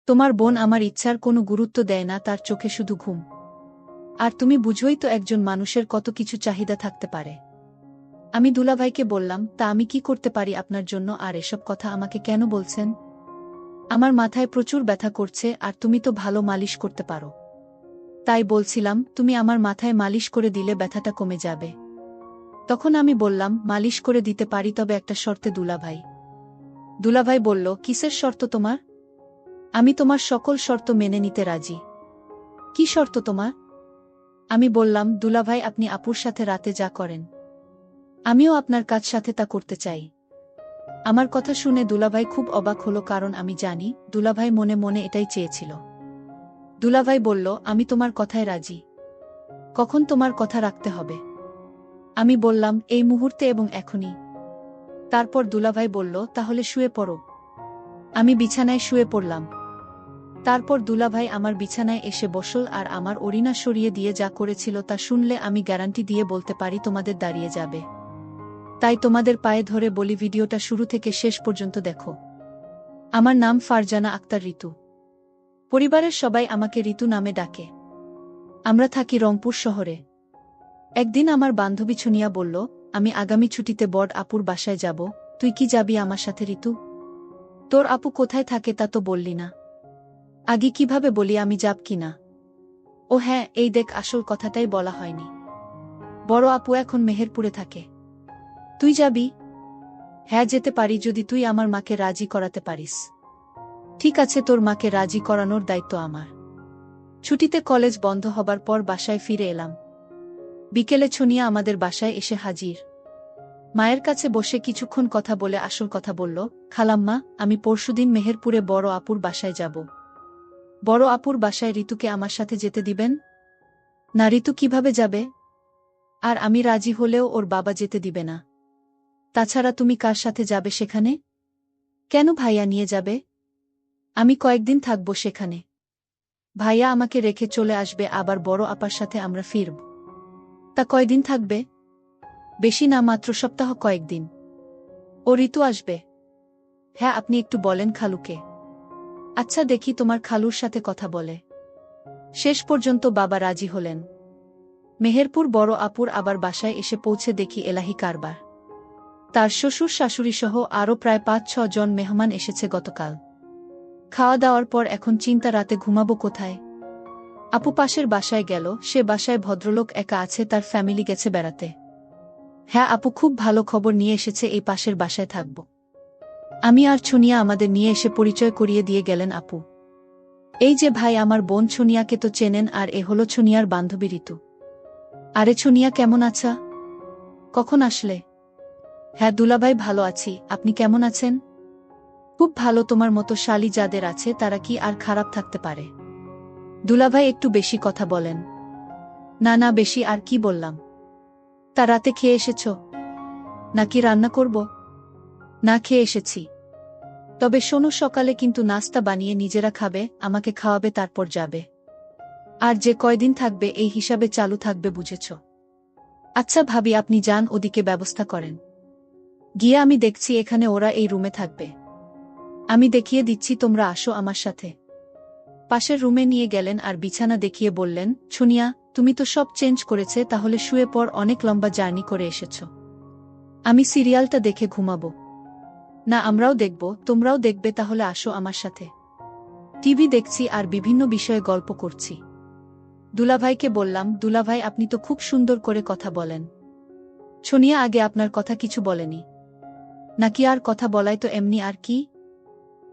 তোমার বোন আমার ইচ্ছার কোনো গুরুত্ব দেয় না, তার চোখে শুধু ঘুম। আর তুমি বুঝোই তো একজন মানুষের কত কিছু চাহিদা থাকতে পারে। আমি দুলাভাইকে বললাম, তা আমি কি করতে পারি আপনার জন্য, আর এসব কথা আমাকে কেন বলছেন? আমার মাথায় প্রচুর ব্যথা করছে, আর তুমি তো ভালো মালিশ করতে পারো। তাই বলছিলাম, তুমি আমার মাথায় মালিশ করে দিলে ব্যথাটা কমে যাবে। তখন আমি বললাম, মালিশ করে দিতে পারি, তবে একটা শর্তে দুলাভাই। দুলাভাই বলল, কিসের শর্ত তোমার? আমি তোমার সকল শর্ত মেনে নিতে রাজি। কি শর্ত তোমার? আমি বললাম, দুলাভাই আপনি আপুর সাথে রাতে যা করেন, আমিও আপনার কাজ সাথে তা করতে চাই। আমার কথা শুনে দুলাভাই খুব অবাক হলো, কারণ আমি জানি দুলাভাই মনে মনে এটাই চেয়েছিল। দুলাভাই বলল, আমি তোমার কথায় রাজি। কখন তোমার কথা রাখতে হবে? আমি বললাম, এই মুহূর্তে এবং এখনই। তারপর দুলাভাই বলল, তাহলে শুয়ে পড়ো। আমি বিছানায় শুয়ে পড়লাম। তারপর দুলাভাই আমার বিছানায় এসে বসল, আর আমার ওড়িনা সরিয়ে দিয়ে যা করেছিল তা শুনলে আমি গ্যারান্টি দিয়ে বলতে পারি তোমাদের দাঁড়িয়ে যাবে। তাই তোমাদের পায়ে ধরে বলি, ভিডিওটা শুরু থেকে শেষ পর্যন্ত দেখো। আমার নাম ফারজানা আক্তার ঋতু। পরিবারের সবাই আমাকে ঋতু নামে ডাকে। আমরা থাকি রংপুর শহরে। একদিন আমার বান্ধবী ছুনিয়া বলল, আমি আগামী ছুটিতে বড় আপুর বাসায় যাব, তুই কি যাবি আমার সাথে ঋতু? তোর আপু কোথায় থাকে তা তো বললি না। আগে কিভাবে বলি আমি যাব কিনা? ও হ্যাঁ, এই দেখ, আসল কথাটাই বলা হয়নি। বড় আপু এখন মেহেরপুরে থাকে। তুই যাবি? হ্যাঁ, যেতে পারি, যদি তুই আমার মাকে রাজি করাতে পারিস। ঠিক আছে, তোর মাকে রাজি করানোর দায়িত্ব আমার। ছুটিতে কলেজ বন্ধ হবার পর বাসায় ফিরে এলাম। বিকেলে ছুনিয়া আমাদের বাসায় এসে হাজির। মায়ের কাছে বসে কিছুক্ষণ কথা বলে আসল কথা বলল, খালাম্মা, আমি পরশুদিন মেহেরপুরে বড় আপুর বাসায় যাব। বড় আপুর বাসায় ঋতুকে আমার সাথে যেতে দিবেন? না, ঋতু কিভাবে যাবে? আর আমি রাজি হলেও ওর বাবা যেতে দিবে না। তাছাড়া তুমি কার সাথে যাবে সেখানে? কেন, ভাইয়া নিয়ে যাবে। আমি কয়েকদিন থাকব সেখানে। ভাইয়া আমাকে রেখে চলে আসবে, আবার বড় আপার সাথে আমরা ফিরব। তা কয়দিন থাকবে? বেশি না, মাত্র সপ্তাহ কয়েকদিন। ও ঋতু আসবে? হ্যাঁ, আপনি একটু বলেন খালুকে। আচ্ছা, দেখি তোমার খালুর সাথে কথা বলে। শেষ পর্যন্ত বাবা রাজি হলেন। মেহেরপুর বড় আপুর আবার বাসায় এসে পৌঁছে দেখি এলাহি কারবার। তার শ্বশুর শাশুড়ি সহ আরও প্রায় ৫-৬ জন মেহমান এসেছে গতকাল। খাওয়া দাওয়ার পর এখন চিন্তা, রাতে ঘুমাবো কোথায়। আপু পাশের বাসায় গেল, সে বাসায় ভদ্রলোক একা আছে, তার ফ্যামিলি গেছে বেড়াতে। হ্যাঁ, আপু খুব ভালো খবর নিয়ে এসেছে, এই পাশের বাসায় থাকব। আমি আর ছুনিয়া আমাদের নিয়ে এসে পরিচয় করিয়ে দিয়ে গেলেন আপু। এই যে ভাই, আমার বোন ছুনিয়াকে তো চেনেন, আর এ হলো ছুনিয়ার বান্ধবী ঋতু। আরে ছুনিয়া, কেমন আছা? কখন আসলে? হ্যাঁ দুলাভাই, ভালো আছি, আপনি কেমন আছেন? খুব ভালো, তোমার মতো শালী যাদের আছে তারা কি আর খারাপ থাকতে পারে? দুলাভাই একটু বেশি কথা বলেন। না না, বেশি আর কি বললাম। তা রাতে খেয়ে এসেছ? নাকি রান্না করব? না, খেয়ে এসেছি। তবে শোনো, সকালে কিন্তু নাস্তা বানিয়ে নিজেরা খাবে, আমাকে খাওয়াবে, তারপর যাবে। আর যে কয়দিন থাকবে এই হিসাবে চালু থাকবে, বুঝেছ? আচ্ছা ভাবি, আপনি যান, ওদিকে ব্যবস্থা করেন। গিয়ে আমি দেখছি, এখানে ওরা এই রুমে থাকবে। আমি দেখিয়ে দিচ্ছি, তোমরা আসো আমার সাথে। পাশের রুমে নিয়ে গেলেন আর বিছানা দেখিয়ে বললেন, ছুনিয়া, তুমি তো সব চেঞ্জ করেছে, তাহলে শুয়ে পড়, অনেক লম্বা জার্নি করে এসেছ। আমি সিরিয়ালটা দেখে ঘুমাবো। না, আমরাও দেখব, তোমরাও দেখবে, তাহলে আসো আমার সাথে। টিভি দেখছি আর বিভিন্ন বিষয়ে গল্প করছি। দুলাভাইকে বললাম, দুলাভাই আপনি তো খুব সুন্দর করে কথা বলেন। ছুনিয়া আগে আপনার কথা কিছু বলেনি নাকি? আর কথা বলাই তো এমনি, আর কি।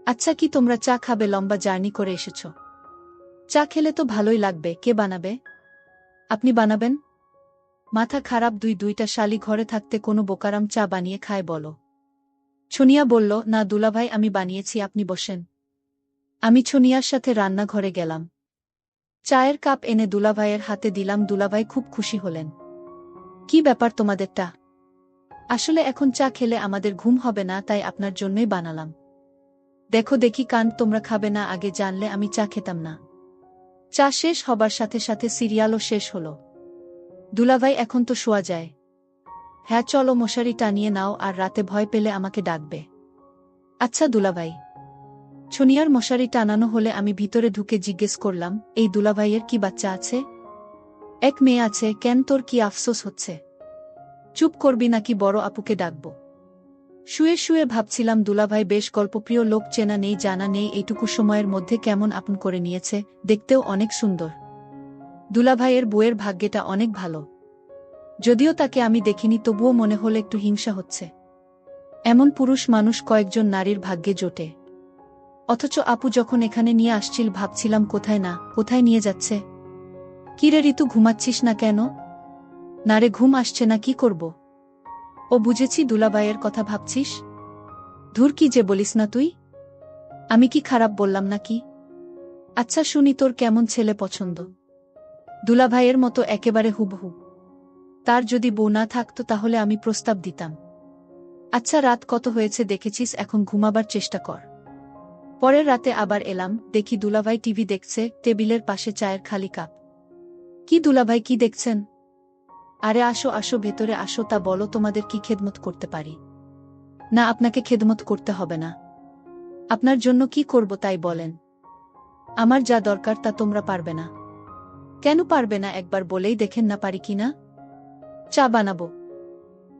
আচ্ছা, কি তোমরা চা খাবে? লম্বা জার্নি করে এসেছ, চা খেলে তো ভালোই লাগবে। কে বানাবে? আপনি বানাবেন? মাথা খারাপ, দুইটা শালি ঘরে থাকতে কোনো বোকারাম চা বানিয়ে খায় বলো? ছুনিয়া বলল, না দুলাভাই, আমি বানিয়েছি, আপনি বসেন। আমি ছুনিয়ার সাথে রান্নাঘরে গেলাম। চায়ের কাপ এনে দুলাভাইয়ের হাতে দিলাম। দুলাভাই খুব খুশি হলেন। কি ব্যাপার তোমাদেরটা? আসলে এখন চা খেলে আমাদের ঘুম হবে না, তাই আপনার জন্যই বানালাম। দেখো দেখি কান, তোমরা খাবে না? আগে জানলে আমি চা খেতাম না। চা শেষ হবার সাথে সাথে সিরিয়ালও শেষ হলো। দুলাভাই, এখন তো শোয়া যায়। হ্যাঁ চলো, মশারি টানিয়ে নাও, আর রাতে ভয় পেলে আমাকে ডাকবে। আচ্ছা দুলাভাই। ছনিয়ার মশারি টানানো হলে আমি ভিতরে ঢুকে জিজ্ঞেস করলাম, এই দুলাভাইয়ের কি বাচ্চা আছে? এক মেয়ে আছে, কেন তোর কি আফসোস হচ্ছে? চুপ করবি নাকি বড় আপুকে ডাকব? শুয়ে শুয়ে ভাবছিলাম দুলাভাই বেশ গল্পপ্রিয় লোক, চেনা নেই জানা নেই, এইটুকু সময়ের মধ্যে কেমন আপন করে নিয়েছে, দেখতেও অনেক সুন্দর। দুলাভাইয়ের বউয়ের ভাগ্যটা অনেক ভালো। যদিও তাকে আমি দেখিনি, তবুও মনে হলো একটু হিংসা হচ্ছে। এমন পুরুষ মানুষ কয়েকজন নারীর ভাগ্যে জোটে। অথচ আপু যখন এখানে নিয়ে আসছিল ভাবছিলাম কোথায় নিয়ে যাচ্ছে। কিরে ঋতু, ঘুমাচ্ছিস না কেন? নারে ঘুম আসছে না, কি করব? ও বুঝেছি, দুলাভাইয়ের কথা ভাবছিস। ধুর, কি যে বলিস না তুই। আমি কি খারাপ বললাম নাকি? আচ্ছা শুনি, তোর কেমন ছেলে পছন্দ? দুলাভাইয়ের মতো একেবারে হুবহু। তার যদি বউ না থাকতো তাহলে আমি প্রস্তাব দিতাম। আচ্ছা রাত কত হয়েছে দেখেছিস, এখন ঘুমাবার চেষ্টা কর। পরের রাতে আবার এলাম, দেখি দুলাভাই টিভি দেখছে, টেবিলের পাশে চায়ের খালি কাপ। কি দুলাভাই, কি দেখছেন? আরে আসো আসো, ভেতরে আসো, তা বলো তোমাদের কি খেদমত করতে পারি? না, আপনাকে খেদমত করতে হবে না। আপনার জন্য কি করব তাই বলেন। আমার যা দরকার তা তোমরা পারবে না। কেন পারবে না, একবার বলেই দেখেন না পারি কিনা। চা বানাবো।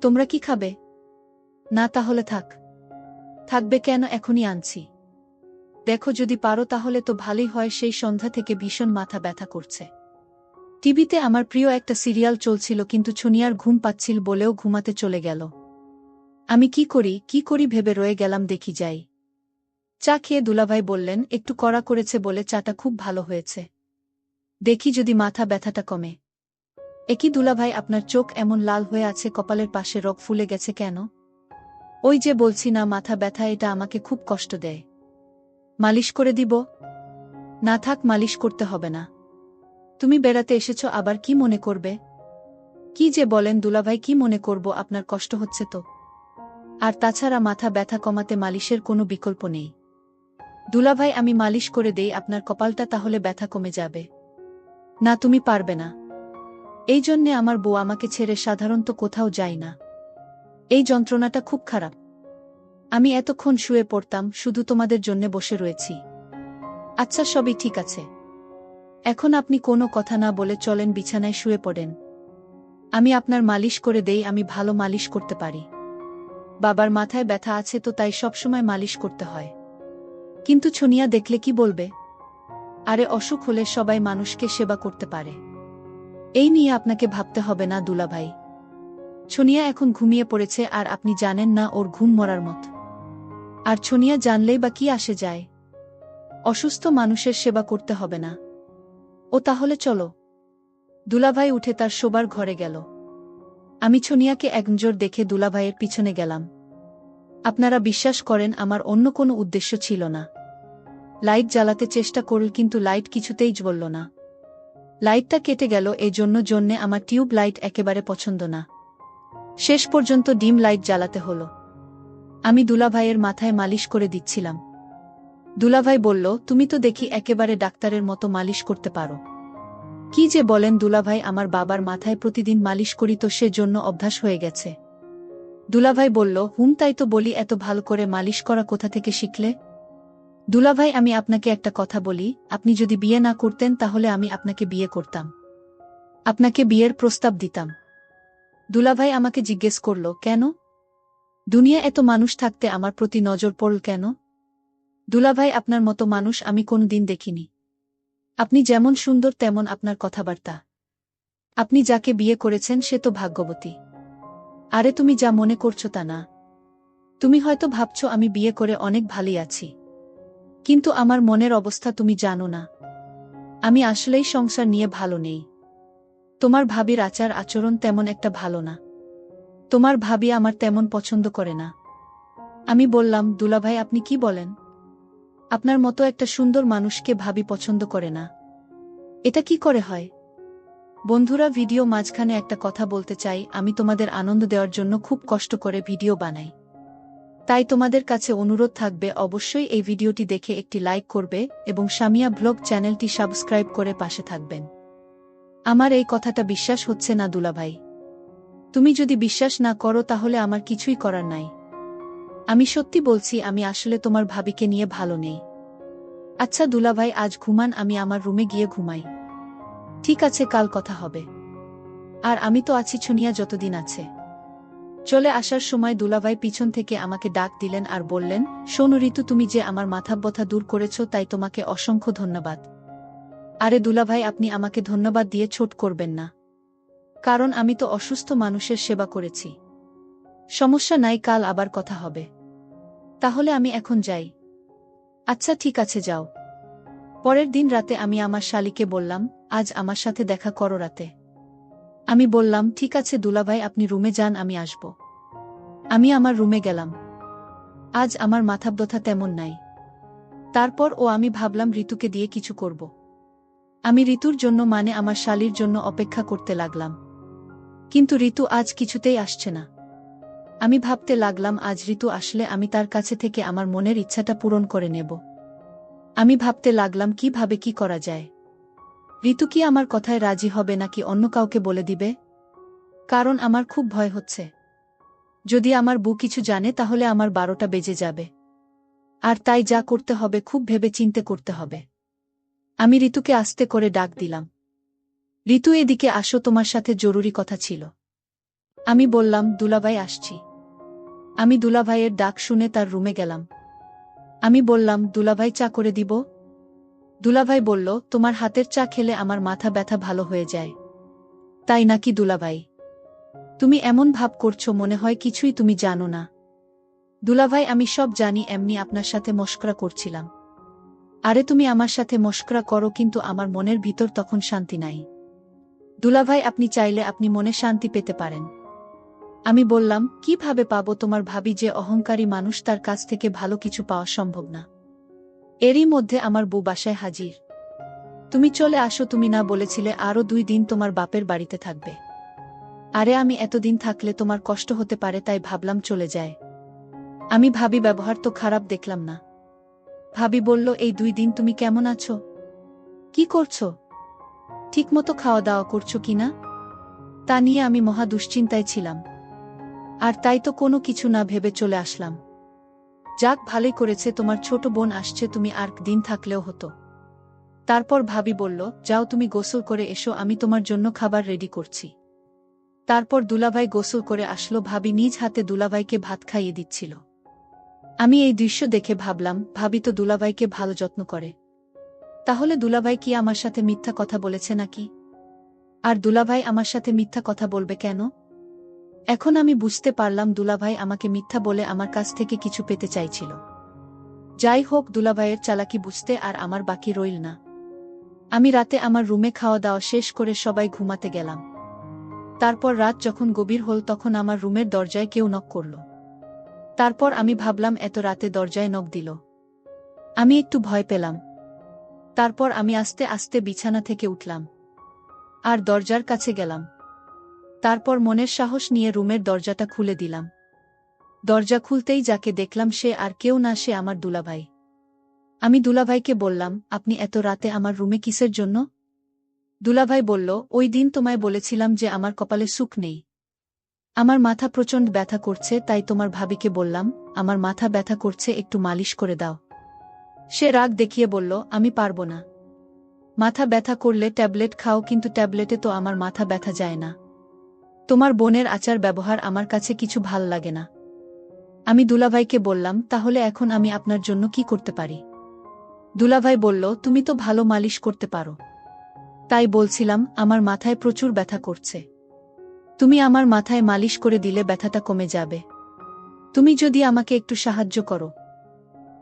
তোমরা কি খাবে? না, তাহলে থাক। থাকবে কেন, এখনই আনছি। দেখো যদি পারো তাহলে তো ভালোই হয়, সেই সন্ধ্যা থেকে ভীষণ মাথা ব্যথা করছে। টিভিতে আমার প্রিয় একটা সিরিয়াল চলছিল, কিন্তু ছনিয়ার ঘুম পাচ্ছিল বলেও ঘুমাতে চলে গেল। আমি কি করি ভেবে রয়ে গেলাম, দেখি যাই। চা খেয়ে দুলাভাই বললেন, একটু কড়া করেছে বলে চাটা খুব ভালো হয়েছে। দেখি যদি মাথা ব্যথাটা কমে। একই দুলাভাই, আপনার চোখ এমন লাল হয়ে আছে, কপালের পাশে রগ ফুলে গেছে কেন? ওই যে বলছি না, মাথা ব্যথা, এটা আমাকে খুব কষ্ট দেয়। মালিশ করে দিব? না থাক, মালিশ করতে হবে না। তুমি বেড়াতে এসেছ, আবার কি মনে করবে? কি যে বলেন দুলাভাই, কি মনে করব, আপনার কষ্ট হচ্ছে তো। আর তাছাড়া মাথা ব্যথা কমাতে মালিশের কোনো বিকল্প নেই। দুলাভাই, আমি মালিশ করে দেই আপনার কপালটা, তাহলে ব্যথা কমে যাবে। না, তুমি পারবে না। এই জন্যে আমার বউ আমাকে ছেড়ে সাধারণত কোথাও যায় না। এই যন্ত্রণাটা খুব খারাপ। আমি এতক্ষণ শুয়ে পড়তাম, শুধু তোমাদের জন্যে বসে রয়েছি। আচ্ছা সবই ঠিক আছে। এখন আপনি কোনো কথা না বলে চলেন, বিছানায় শুয়ে পড়েন। আমি আপনার মালিশ করে দেই, আমি ভালো মালিশ করতে পারি। বাবার মাথায় ব্যথা আছে তো, তাই সবসময় মালিশ করতে হয়। কিন্তু ছনিয়া দেখলে কি বলবে? আরে অসুখ হলে সবাই মানুষকে সেবা করতে পারে। এই নিয়ে আপনাকে ভাবতে হবে না দুলাভাই। ছনিয়া এখন ঘুমিয়ে পড়েছে, আর আপনি জানেন না ওর ঘুম মরার মত। আর ছনিয়া জানলেই বা কি আসে যায়? অসুস্থ মানুষের সেবা করতে হবে না। ও তাহলে চলো। দুলাভাই উঠে তার শোবার ঘরে গেল। আমি ছনিয়াকে একনজর দেখে দুলাভাইয়ের পিছনে গেলাম। আপনারা বিশ্বাস করেন, আমার অন্য কোনো উদ্দেশ্য ছিল না। লাইট জ্বালাতে চেষ্টা করল, কিন্তু লাইট কিছুতেই জ্বলল না। লাইটটা কেটে গেল, জন্যে আমার টিউব লাইট একেবারে পছন্দ না। শেষ পর্যন্ত ডিম লাইট জ্বালাতে হলো। আমি দুলাভাইয়ের মাথায় মালিশ করে দিচ্ছিলাম। দুলাভাই বলল, তুমি তো দেখি একেবারে ডাক্তারের মতো মালিশ করতে পারো। কি যে বলেন দুলাভাই, আমার বাবার মাথায় প্রতিদিন মালিশ করি তো, সে জন্য অভ্যাস হয়ে গেছে। দুলাভাই বলল, তাই তো বলি, এত ভালো করে মালিশ করা কোথা থেকে শিখলে? দুলাভাই, আমি আপনাকে একটা কথা বলি, আপনি যদি বিয়ে না করতেন তাহলে আমি আপনাকে বিয়ে করতাম। আপনাকে বিয়ের প্রস্তাব দিতাম। দুলাভাই আমাকে জিজ্ঞেস করল, কেন? দুনিয়া এত মানুষ থাকতে আমার প্রতি নজর পড়ল কেন? দুলাভাই, আপনার মতো মানুষ আমি কোনদিন দেখিনি। আপনি যেমন সুন্দর তেমন আপনার কথাবার্তা। আপনি যাকে বিয়ে করেছেন সে তো ভাগ্যবতী। আরে তুমি যা মনে করছো তা না। তুমি হয়তো ভাবছো আমি বিয়ে করে অনেক ভালোই আছি। কিন্তু আমার মনের অবস্থা তুমি জানো না। আমি আসলেই সংসার নিয়ে ভালো নেই। তোমার ভাবির আচার আচরণ তেমন একটা ভালো না। তোমার ভাবি আমার তেমন পছন্দ করে না। আমি বললাম, দুলাভাই আপনি কি বলেন? আপনার মতো একটা সুন্দর মানুষকে ভাবি পছন্দ করে না? এটা কি করে হয়? বন্ধুরা, ভিডিও মাঝখানে একটা কথা বলতে চাই, আমি তোমাদের আনন্দ দেওয়ার জন্য খুব কষ্ট করে ভিডিও বানাই। তাই তোমাদের কাছে অনুরোধ থাকবে, অবশ্যই এই ভিডিওটি দেখে একটি লাইক করবে এবং সামিয়া ব্লগ চ্যানেলটি সাবস্ক্রাইব করে পাশে থাকবেন। আমার এই কথাটা বিশ্বাস হচ্ছে না দুলাভাই। তুমি যদি বিশ্বাস না করো তাহলে আমার কিছুই করার নাই। আমি সত্যি বলছি, আমি আসলে তোমার ভাবিকে নিয়ে ভালো নেই। আচ্ছা দুলাভাই, আজ ঘুমান, আমি আমার রুমে গিয়ে ঘুমাই। ঠিক আছে, কাল কথা হবে। আর আমি তো আছি ছুনিয়া যতদিন আছে। চলে আসার সময় দুলাভাই পিছন থেকে আমাকে ডাক দিলেন আর বললেন, শোনো ঋতু, তুমি যে আমার মাথা ব্যথা দূর করেছ তাই তোমাকে অসংখ্য ধন্যবাদ। আরে দুলাভাই, আপনি আমাকে ধন্যবাদ দিয়ে ছোট করবেন না। কারণ আমি তো অসুস্থ মানুষের সেবা করেছি। সমস্যা নাই, কাল আবার কথা হবে। তাহলে আমি এখন যাই। আচ্ছা ঠিক আছে, যাও। পরের দিন রাতে আমি আমার শালীকে বললাম, আজ আমার সাথে দেখা করো রাতে। আমি বললাম, ঠিক আছে দুলাভাই, আপনি রুমে যান, আমি আসব। আমি আমার রুমে গেলাম। আজ আমার মাথা ব্যথা তেমন নাই। তারপর আমি ভাবলাম ঋতুকে দিয়ে কিছু করব। আমি ঋতুর জন্য, মানে আমার শালীর জন্য অপেক্ষা করতে লাগলাম। কিন্তু ঋতু আজ কিছুতেই আসছে না। আমি ভাবতে লাগলাম, আজ ঋতু আসলে আমি তার কাছে থেকে আমার মনের ইচ্ছাটা পূরণ করে নেব। আমি ভাবতে লাগলাম কিভাবে কি করা যায়। ঋতু কি আমার কথায় রাজি হবে নাকি অন্য কাউকে বলে দিবে? কারণ আমার খুব ভয় হচ্ছে। যদি আমার বউ কিছু জানে তাহলে আমার 12টা বেজে যাবে। আর তাই যা করতে হবে খুব ভেবে চিন্তে করতে হবে। আমি ঋতুকে আস্তে করে ডাক দিলাম। ঋতু, এদিকে আসো, তোমার সাথে জরুরি কথা ছিল। আমি বললাম, দুলাভাই আসছি। আমি দুলাভাইয়ের ডাক শুনে তার রুমে গেলাম। আমি বললাম, দুলাভাই চা করে দিব? দুলাভাই বলল, তোমার হাতের চা খেলে আমার মাথা ব্যথা ভালো হয়ে যায়। তাই নাকি দুলাভাই? তুমি এমন ভাব করছো, মনে হয় কিছুই তুমি জানো না। দুলাভাই, আমি সব জানি, এমনি আপনার সাথে মশকরা করছিলাম। আরে তুমি আমার সাথে মশকরা করো, কিন্তু আমার মনের ভিতর তখন শান্তি নাই। দুলাভাই, আপনি চাইলে আপনি মনে শান্তি পেতে পারেন। আমি বললাম, কিভাবে পাবো? তোমার ভাবি যে অহংকারী মানুষ, তার কাছ থেকে ভালো কিছু পাওয়া সম্ভব না। এরই মধ্যে আমার বউ বাসায় হাজির। তুমি চলে আসো, তুমি না বলেছিলে আরো 2 দিন তোমার বাপের বাড়িতে থাকবে? আরে আমি এতদিন থাকলে তোমার কষ্ট হতে পারে, তাই ভাবলাম চলে যায়। আমি ভাবি ব্যবহার তো খারাপ দেখলাম না। ভাবি বলল, এই 2 দিন তুমি কেমন আছো? কি করছো? ঠিকমতো খাওয়া দাওয়া করছো কিনা? তা নিয়ে আমি মহা দুশ্চিন্তায় ছিলাম। আর তাই তো কোনো কিছু না ভেবে চলে আসলাম। যাক, ভালোই করেছে, তোমার ছোট বোন আসছে, তুমি আর দিন থাকলেও হতো। তারপর ভাবি বলল, যাও তুমি গোসল করে এসো, আমি তোমার জন্য খাবার রেডি করছি। তারপর দুলাভাই গোসল করে আসলো, ভাবি নিজ হাতে দুলাভাইকে ভাত খাইয়ে দিচ্ছিল। আমি এই দৃশ্য দেখে ভাবলাম, ভাবি তো দুলাভাইকে ভালো যত্ন করে। তাহলে দুলাভাই কি আমার সাথে মিথ্যা কথা বলেছে নাকি? আর দুলাভাই আমার সাথে মিথ্যা কথা বলবে কেন? এখন আমি বুঝতে পারলাম, দুলাভাই আমাকে মিথ্যা বলে আমার কাছ থেকে কিছু পেতে চাইছিল। যাই হোক, দুলাভাইয়ের চালাকি বুঝতে আর আমার বাকি রইল না। আমি রাতে আমার রুমে খাওয়া দাওয়া শেষ করে সবাই ঘুমাতে গেলাম। তারপর রাত যখন গভীর হল তখন আমার রুমের দরজায় কেউ নক করল। তারপর আমি ভাবলাম, এত রাতে দরজায় নক দিল। আমি একটু ভয় পেলাম। তারপর আমি আস্তে আস্তে বিছানা থেকে উঠলাম আর দরজার কাছে গেলাম। তারপর মনের সাহস নিয়ে রুমের দরজাটা খুলে দিলাম। দরজা খুলতেই যাকে দেখলাম সে আর কেউ না, সে আমার দুলাভাই। আমি দুলাভাইকে বললাম, আপনি এত রাতে আমার রুমে কিসের জন্য? দুলাভাই বলল, ওই দিন তোমায় বলেছিলাম যে আমার কপালে সুখ নেই। আমার মাথা প্রচণ্ড ব্যথা করছে, তাই তোমার ভাবিকে বললাম, আমার মাথা ব্যথা করছে, একটু মালিশ করে দাও। সে রাগ দেখিয়ে বলল, আমি পারব না। মাথা ব্যথা করলে ট্যাবলেট খাও, কিন্তু ট্যাবলেটে তো আমার মাথা ব্যথা যায় না। তোমার বোনের আচার ব্যবহার আমার কাছে কিছু ভাল লাগে না। আমি দুলাভাইকে বললাম, তাহলে এখন আমি আপনার জন্য কি করতে পারি? দুলাভাই বলল, তুমি তো ভালো মালিশ করতে পারো। তাই বলছিলাম, আমার মাথায় প্রচুর ব্যথা করছে। তুমি আমার মাথায় মালিশ করে দিলে ব্যথাটা কমে যাবে। তুমি যদি আমাকে একটু সাহায্য করো।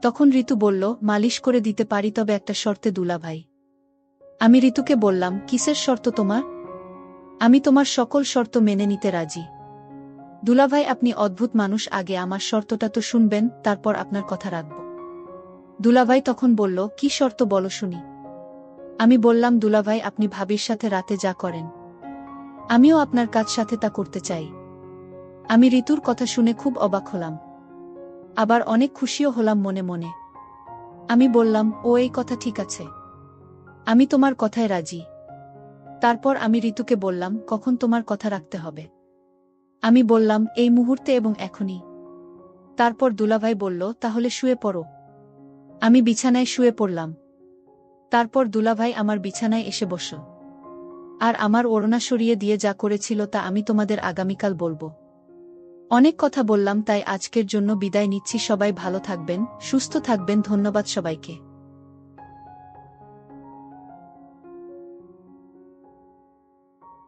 তখন ঋতু বলল, মালিশ করে দিতে পারি, তবে একটা শর্তে দুলাভাই। আমি ঋতুকে বললাম, কিসের শর্ত তোমার? আমি তোমার সকল শর্ত মেনে নিতে রাজি। দুলাভাই, আপনি অদ্ভুত মানুষ, আগে আমার শর্তটা তো শুনবেন, তারপর আপনার কথা রাখব। দুলাভাই তখন বলল, কি শর্ত বলো শুনি। আমি বললাম, দুলাভাই, আপনি ভাবির সাথে রাতে যা করেন, আমিও আপনার কাজ সাথে তা করতে চাই। আমি ঋতুর কথা শুনে খুব অবাক হলাম, আবার অনেক খুশিও হলাম মনে মনে। আমি বললাম, এই কথা ঠিক আছে, আমি তোমার কথায় রাজি। তারপর আমি ঋতুকে বললাম, কখন তোমার কথা রাখতে হবে? আমি বললাম, এই মুহূর্তে এবং এখনই। তারপর দুলাভাই বলল, তাহলে শুয়ে পড়ো। আমি বিছানায় শুয়ে পড়লাম। তারপর দুলাভাই আমার বিছানায় এসে বসল। আর আমার ওড়না সরিয়ে দিয়ে যা করেছিল তা আমি তোমাদের আগামীকাল বলবো। অনেক কথা বললাম, তাই আজকের জন্য বিদায় নিচ্ছি। সবাই ভালো থাকবেন, সুস্থ থাকবেন। ধন্যবাদ সবাইকে।